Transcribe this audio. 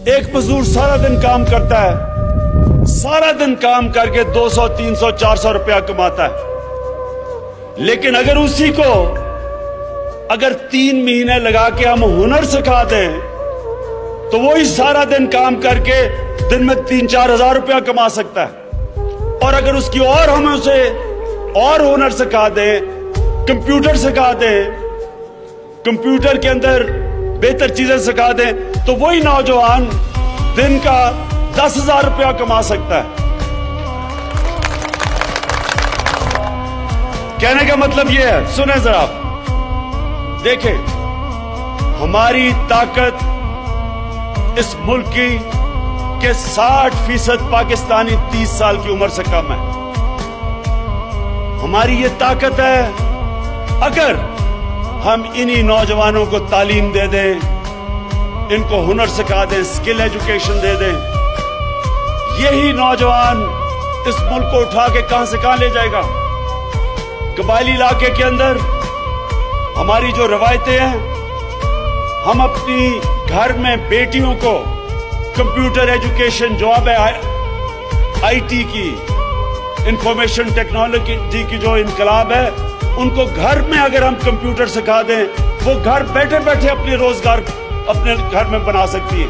ایک مزدور سارا دن کام کرتا ہے، سارا دن کام کر کے 200 300 400 روپیہ کماتا ہے، لیکن اگر اسی کو 3 مہینے لگا کے ہم ہنر سکھا دیں تو وہی سارا دن کام کر کے دن میں 3-4 ہزار روپیہ کما سکتا ہے۔ اور اگر اس کی ہم اسے اور ہنر سکھا دیں، کمپیوٹر سکھا دیں، کمپیوٹر کے اندر بہتر چیزیں سکھا دیں، تو وہی نوجوان دن کا 10,000 روپیہ کما سکتا ہے۔ کہنے کا مطلب یہ ہے، سنیں ذرا، دیکھیں ہماری طاقت اس ملک کی کہ 60% پاکستانی 30 سال کی عمر سے کم ہے۔ ہماری یہ طاقت ہے اگر ہم انہی نوجوانوں کو تعلیم دے دیں، ان کو ہنر سکھا دیں، سکل ایجوکیشن دے دیں، یہی نوجوان اس ملک کو اٹھا کے کہاں سے کہاں لے جائے گا۔ قبائلی علاقے کے اندر ہماری جو روایتیں ہیں، ہم اپنی گھر میں بیٹیوں کو کمپیوٹر ایجوکیشن جو اب ہے آئی ٹی کی، انفارمیشن ٹیکنالوجی کی جو انقلاب ہے، ان کو گھر میں اگر ہم کمپیوٹر سکھا دیں، وہ گھر بیٹھے بیٹھے اپنے روزگار اپنے گھر میں بنا سکتی ہے۔